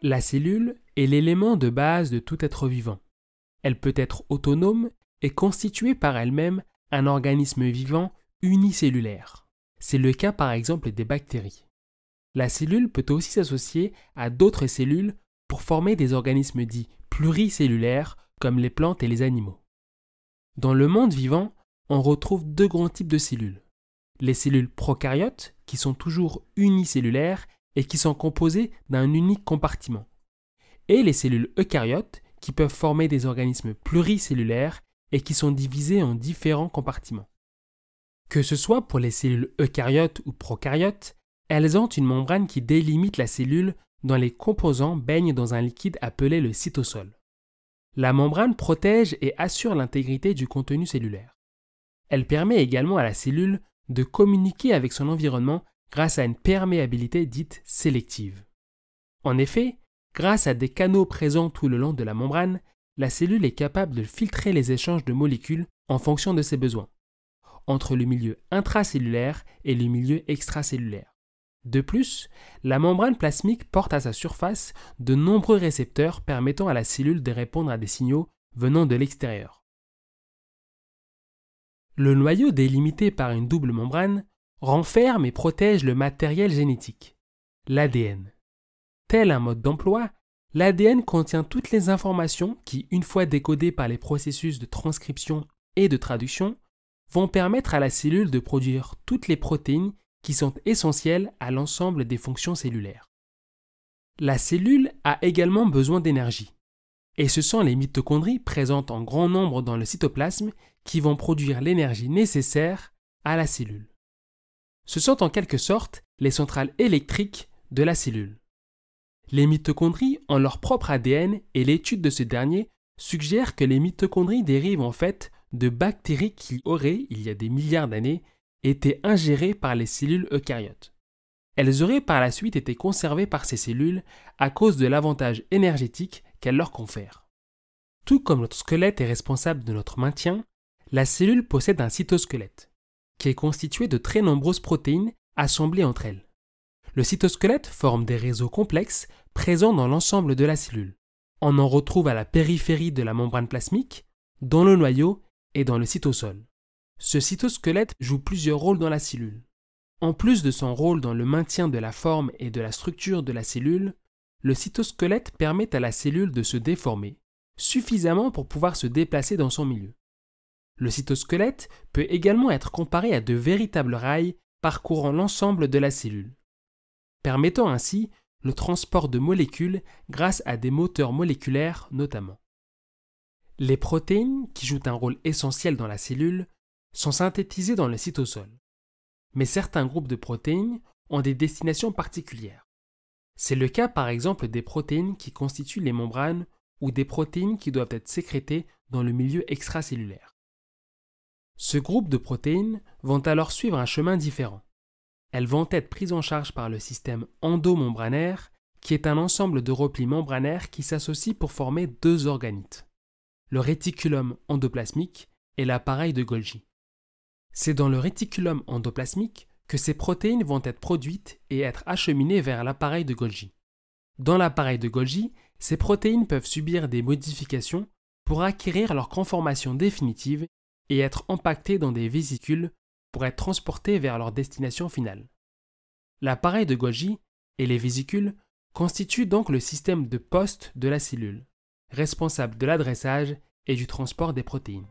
La cellule est l'élément de base de tout être vivant. Elle peut être autonome et constituer par elle-même un organisme vivant unicellulaire. C'est le cas par exemple des bactéries. La cellule peut aussi s'associer à d'autres cellules pour former des organismes dits pluricellulaires comme les plantes et les animaux. Dans le monde vivant, on retrouve deux grands types de cellules. Les cellules prokaryotes, qui sont toujours unicellulaires et qui sont composées d'un unique compartiment. Et les cellules eucaryotes, qui peuvent former des organismes pluricellulaires et qui sont divisés en différents compartiments. Que ce soit pour les cellules eucaryotes ou prokaryotes, elles ont une membrane qui délimite la cellule dont les composants baignent dans un liquide appelé le cytosol. La membrane protège et assure l'intégrité du contenu cellulaire. Elle permet également à la cellule de communiquer avec son environnement grâce à une perméabilité dite sélective. En effet, grâce à des canaux présents tout le long de la membrane, la cellule est capable de filtrer les échanges de molécules en fonction de ses besoins, entre le milieu intracellulaire et le milieu extracellulaire. De plus, la membrane plasmique porte à sa surface de nombreux récepteurs permettant à la cellule de répondre à des signaux venant de l'extérieur. Le noyau délimité par une double membrane renferme et protège le matériel génétique, l'ADN. Tel un mode d'emploi, l'ADN contient toutes les informations qui, une fois décodées par les processus de transcription et de traduction, vont permettre à la cellule de produire toutes les protéines qui sont essentielles à l'ensemble des fonctions cellulaires. La cellule a également besoin d'énergie, et ce sont les mitochondries présentes en grand nombre dans le cytoplasme qui vont produire l'énergie nécessaire à la cellule. Ce sont en quelque sorte les centrales électriques de la cellule. Les mitochondries ont leur propre ADN et l'étude de ce dernier suggère que les mitochondries dérivent en fait de bactéries qui auraient, il y a des milliards d'années, été ingérées par les cellules eucaryotes. Elles auraient par la suite été conservées par ces cellules à cause de l'avantage énergétique qu'elles leur confèrent. Tout comme notre squelette est responsable de notre maintien, la cellule possède un cytosquelette, qui est constitué de très nombreuses protéines assemblées entre elles. Le cytosquelette forme des réseaux complexes présents dans l'ensemble de la cellule. On en retrouve à la périphérie de la membrane plasmique, dans le noyau et dans le cytosol. Ce cytosquelette joue plusieurs rôles dans la cellule. En plus de son rôle dans le maintien de la forme et de la structure de la cellule, le cytosquelette permet à la cellule de se déformer, suffisamment pour pouvoir se déplacer dans son milieu. Le cytosquelette peut également être comparé à de véritables rails parcourant l'ensemble de la cellule, permettant ainsi le transport de molécules grâce à des moteurs moléculaires notamment. Les protéines, qui jouent un rôle essentiel dans la cellule, sont synthétisées dans le cytosol. Mais certains groupes de protéines ont des destinations particulières. C'est le cas par exemple des protéines qui constituent les membranes ou des protéines qui doivent être sécrétées dans le milieu extracellulaire. Ce groupe de protéines vont alors suivre un chemin différent. Elles vont être prises en charge par le système endomembranaire, qui est un ensemble de replis membranaires qui s'associent pour former deux organites, le réticulum endoplasmique et l'appareil de Golgi. C'est dans le réticulum endoplasmique que ces protéines vont être produites et être acheminées vers l'appareil de Golgi. Dans l'appareil de Golgi, ces protéines peuvent subir des modifications pour acquérir leur conformation définitive et être empaquetées dans des vésicules pour être transportées vers leur destination finale. L'appareil de Golgi et les vésicules constituent donc le système de poste de la cellule, responsable de l'adressage et du transport des protéines.